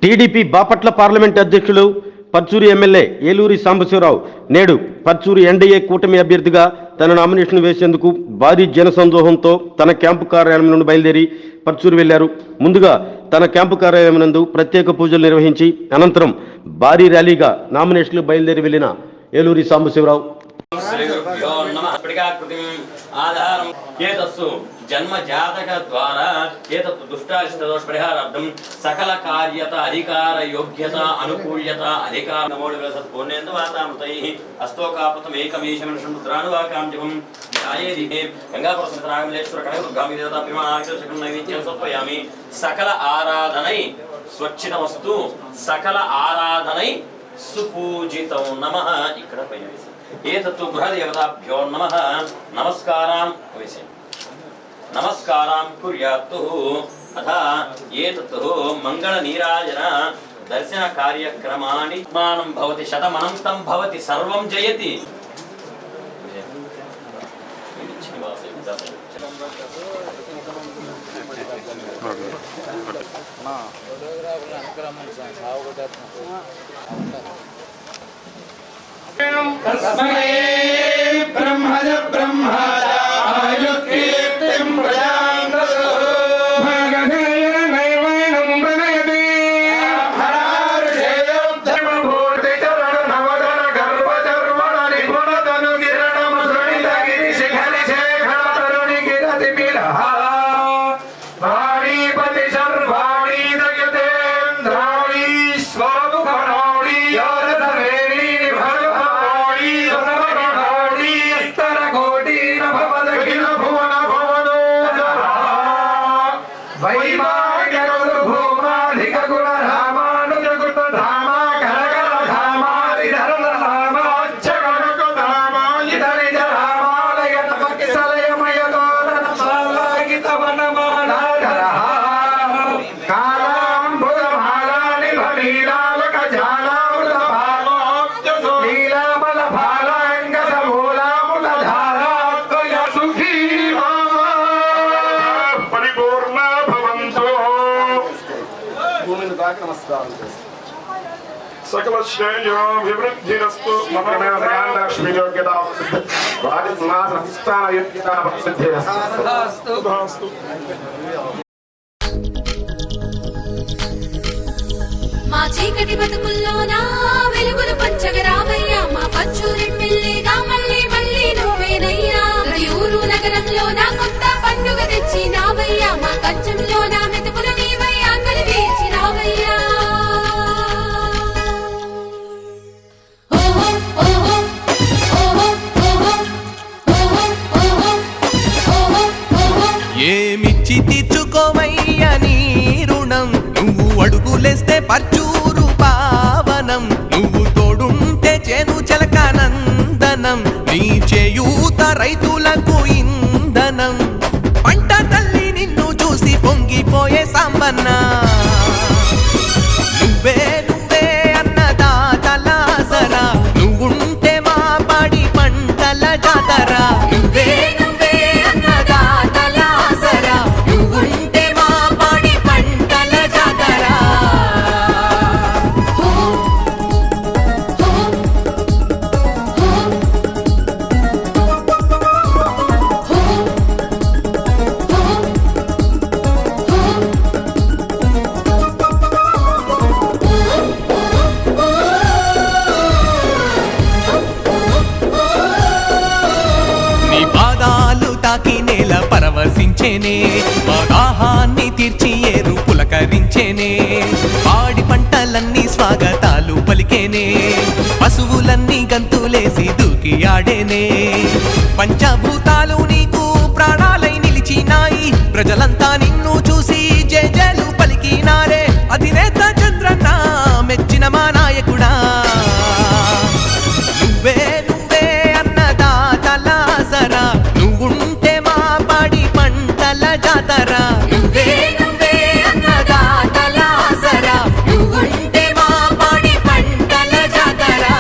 TDP Bapatla parliament అధ్యక్షులు Parchur MLA Eluri Sambasivarao నేడు Parchur NDA కూటమి అభ్యర్థిగా తన నామినేషన్ వేసేందుకు భారీ జనసందోహంతో తన క్యాంపు కార్యాలయం నుండి బయలుదేరి పర్చూరు వెళ్లారు. ముందుగా తన క్యాంపు కార్యాలయం నందు ప్రత్యేక పూజలు నిర్వహించి అనంతరం భారీ ర్యాలీగా నామినేషన్లు బయలుదేరి వెళ్లిన ఏలూరి సాంబశివరావు जन्म जातक द्वारा एतत् दुष्टारिष्टदोष परिहारार्थं सकल कार्यता अधिकार योग्यता अनुकूल्यता अधिकार नमोऽसत्पूर्णेन्दु वातामृतैः अस्तोकापतम् एकमीशमनुषमुद्रानुवाकां जपं ध्यायेदिहे गंगापुरसमितरागमलेश्वर कणयुर्गामि देवता पिमानाक्षरशकं नैवेद्यं समर्पयामि. सकल आराधनै स्वच्छितमस्तु सकल आराधनै सुपूजितं नमः. ఇక్కడ పైన ఏతత్తు గృహదేవతాభ్యో నమః నమస్కారం వేసే नमस्कारां कुर्यात् अथ एतत् मंगल नीराजन दर्शन कार्यक्रमाणि मानं भवति शतमनन्तं भवति सर्वं जयति. ब्रह्मज ब्रह्मज सकल श्रेयो विवृद्धिरस्तु मम लक्ष्मी योग्यता राजसिंहासन योग्यता सिद्धिरस्तु. మా చీకటి బతుకుల్లోనా వెలుగులు పంచగరామయ్యా మా పచ్చూరెమ్మెల్యేగా మళ్ళీ మళ్ళీ నువ్వేనయ్యా. ప్రతి ఊరు నగరంలో నా కొత్త పండుగ తెచ్చినావయ్యా మా కంచంలో నా మెతుకులు నీవయ్యా కలివేసినావయ్యా. ఏమిచ్చి తీర్చుకోవయ్యా నీ రుణం నువ్వు అడుగులేస్తే పర్చూరు పావనం నువ్వు తోడుంటే చేను చలకానందనం నీ చేయూత రైతులకు ఇంధనం పంట తల్లి నిన్ను చూసి పొంగిపోయే సాంబన్న నువ్వే నువ్వే అన్నదాతలాసరా నువ్వుంటే మా పాడి పంటల జాతరా నువ్వే పరవశించేనే మా దాహాన్ని తీర్చి ఏరు పులకరించేనే పాడి పంటలన్నీ స్వాగతాలు పలికేనే పశువులన్నీ గంతులేసి దూకి ఆడేనే పంచభూతాలు నీకు ప్రాణాలై నిలిచినాయి ప్రజలంతా నిన్ను చూసి జయజయలు పలికినారే అధినేత చంద్రన్న మెచ్చిన మా నాయకుడా నువ్వే నువ్వే అన్నదాతలాసరా నువ్వుంటే మా పాడి పంటల జాతరా నువ్వే నువ్వే అన్నదాతలాసరా నువ్వుంటే మా పాడి పంటల జాతరా.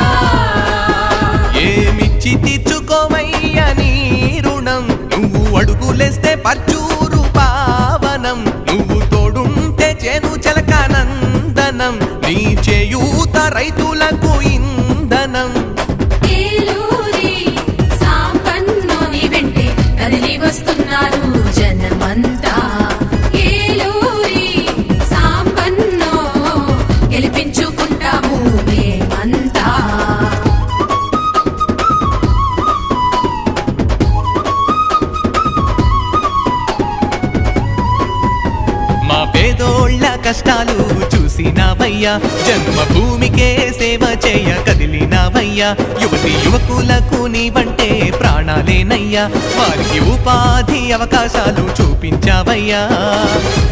ఏమిచ్చి తీర్చుకోవయ్యా నీ రుణం నువ్వు అడుగులేస్తే పర్చూరు పావనం చేయూత రైతులకు ఇంధనం. ఏలూరి సాంబన్నోని వెంటే కదిలి వస్తున్నారు జనమంతా. ఏలూరి సాంబన్నో గెలిపించుకుంటాము మేమంతా. మా పేదోళ్ళ కష్టాలు చూసినావయ్యా, జన్మభూమికే సేవ చేయ కదిలినావయ్యా. యువతి యువకులకు నీవంటే ప్రాణాలేనయ్యా, వారికి ఉపాధి అవకాశాలు చూపించావయ్యా.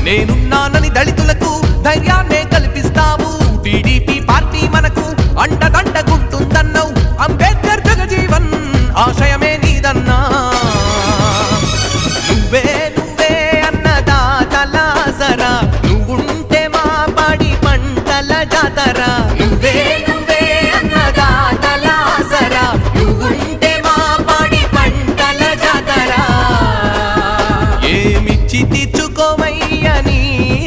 నేనున్నానని దళితులకు ధైర్యాన్నే కల్పిస్తావు. టీడీపీ పార్టీ మనకు అండదండగుంటుందన్నావు. అంబేద్కర్ జగజీవన్ ఆశయమే నీదన్నా. నువ్వే నువ్వే అన్నదాతలాసరా, నువ్వుంటే మా పాడి పంటల జాతరా. నువ్వే నువ్వే అన్నదాతలాసరా, నువ్వుంటే మా పాడి పంటల జాతరా. ఏమిచ్చి తీర్చుకోవయ్య నీ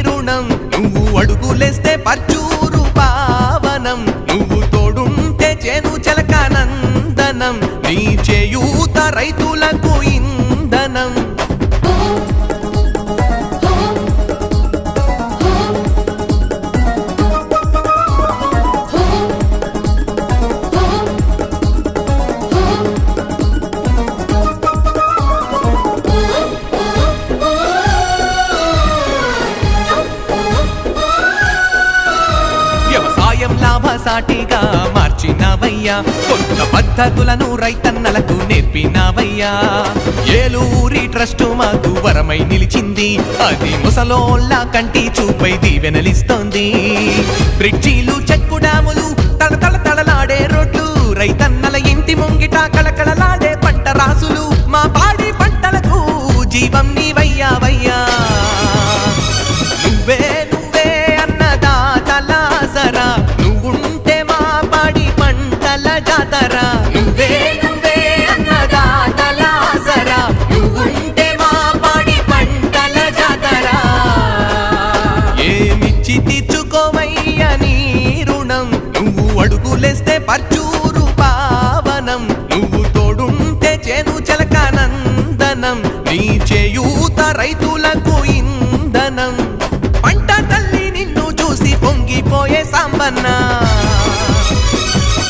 రుణం, నువ్వు అడుగులేస్తే పర్చూరు పావనం. నువ్వు తోడుంటే చేను చలకానందనం, నీ చేయూత రైతులకు ఇంధనం. వ్యవసాయం లాభసాటిగా మార్చినావయ్యా, కొత్త పద్ధతులను రైతన్నలకు నేర్పినావయ్యా. ఏలూరి ట్రస్టు మాకు వరమై నిలిచింది, అది ముసలోళ్ళ కంటి చూపై దీవెనలిస్తోంది. బ్రిడ్జీలు చెక్కు డ్యాములు తడతడ తడలాడే రోడ్లు, రైతన్నల ఇంటి ముంగిట కళకళలాడే పంట రాసులు. మా పాడి పంటలకు జీవం నీవయ్యావయ్యా. నువ్వే నువ్వే అన్నదాతలాసరా, నువ్వుంటే మా పాడి పంటల జాతరా. నువ్వే నువ్వే అన్నదాతలాసరా, నువ్వుంటే మా పాడి పంటల జాతరా. ఏమిచ్చి తీర్చుకోవయ్య నీ రుణం, నువ్వు అడుగులేస్తే పర్చూరు పావనం. నువ్వు తోడుంటే చేను చలకానందనం, నీ చేయూత రైతులకు ఇంధనం. పంట తల్లి నిన్ను చూసి పొంగిపోయే సాంబన్నా.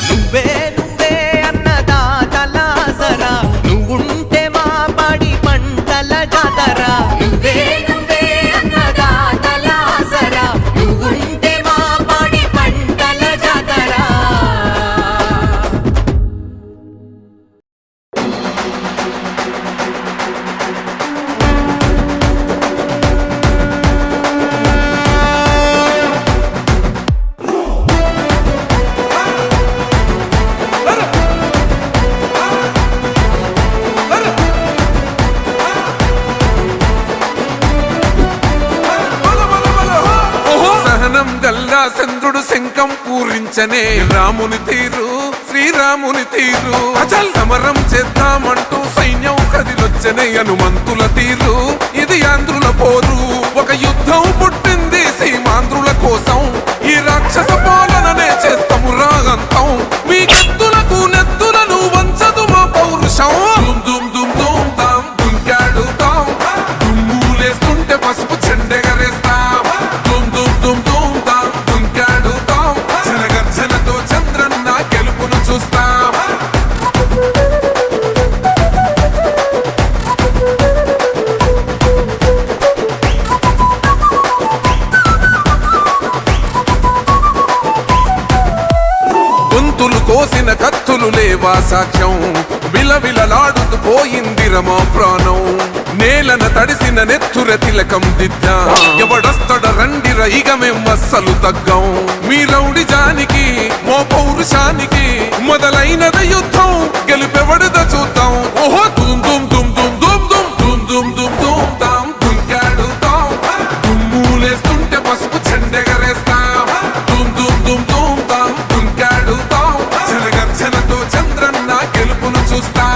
నువ్వే నువ్వే అన్నదాతలాసరా, నువ్వుంటే మా పాడి పంటల జాతరా. నువ్వే నువ్వే అన్నదాతలాసరా, నువ్వుంటే మా పాడి పంటల జాతరా. సహనం గల్లా చంద్రుడు శంఖం పూరించనే రాముని తీరు శ్రీరాముని తీరు. అచల్ సమరం చేద్దామంటూ సైన్యం కదిలొచ్చనే హనుమంతుల తీరు. ఇది ఆంధ్రుల పోరు, ఒక యుద్ధం పుట్టింది సీమాంధ్రుల కోసం. ఈ రాక్షస పాలననే చేస్తాము రాగంతం. మీ కత్తులకు నెత్తులను వంచదు మా పౌరుషం. దుమ్ దుమ్ దుమ్ దుమ్ తాం దుంకాడుతాం, దుమ్ములేస్తుంటే పసుపు చెండెగరేస్తాం. దుమ్ దుమ్ దుమ్ దుమ్ తాం దుంకాడుతాం, జనగర్జనతో చంద్రన్న గెలుపును చూస్తాం. గొంతులు కోసిన కత్తులు లేవా సాక్ష్యం, విలవిలలాడుతూ పోయింది రమా ప్రాణం. నేలన తడిసిన నెత్తుర తిలకం దిద్దా, ఎవడొస్తడ రండిర ఇక మేం అస్సలు తగ్గం. మీ రౌడి జానికి మో పౌరుషానికి మొదలైనద యుద్ధం, గెలుపెవడద చూద్దాం. ఓహో దుమ్ దుమ్ దుమ్ దుమ్ దుమ్ దుమ్ దుమ్ దుమ్ దుమ్ దుమ్ తాం దుంకాడుతాం, దుమ్ములేస్తుంటే పసుపు చెండెగరేస్తాం. దుమ్ దుమ్ దుమ్ దుమ్ తాం దుంకాడుతాం, జనగర్జనతో చంద్రన్న గెలుపును చూస్తాం.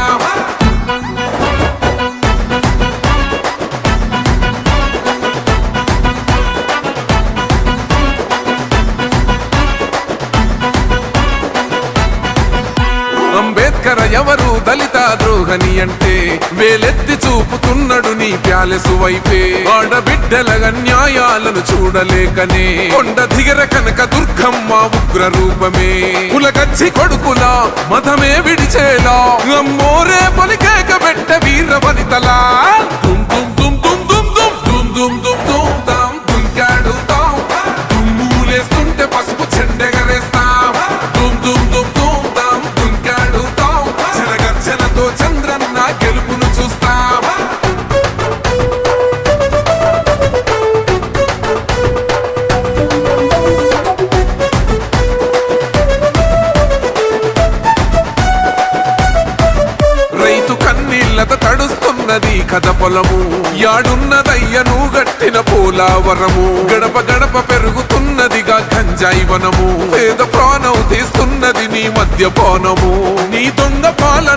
అంబేద్కర్ ఎవరు దళిత ద్రోహని అంటే వేలెత్తి చూపుతున్నాడు నీ ప్యాలెసు వైపే ఆడబిడ్డల న్యాయాలను చూడలేకనే కొండ దిగర కనక దుర్గమ్మ ఉగ్ర రూపమే కులగచ్చి కొడుకులా మతమే విడిచేలా అమ్మోరే పలికేక పెట్ట వీర వనితలా దుమ్ దుమ్ దుమ్ దుమ్ దుమ్ దుమ్ దుమ్ దుమ్ దుమ్ తాం దుంకాడు తాం దుమ్ములేస్తుంటే పసుపు చెండెగరేస్తాం దుమ్ దుమ్ దుమ్ దుమ్ తాం దుంకాడు తాం జనగర్జనతో చంద్రన్న గెలుపును చూస్తాం రైతు కన్నీళ్లత తడుస్తున్నది కథ పొలము యాడున్నదయ్యను గట్టిన పోలావరము గడప గడప పెరుగుతున్నదిగా గంజాయి వనము పేద ప్రాణం తీస్తున్నది నీ మద్యపానము నీ దొంగ పాలన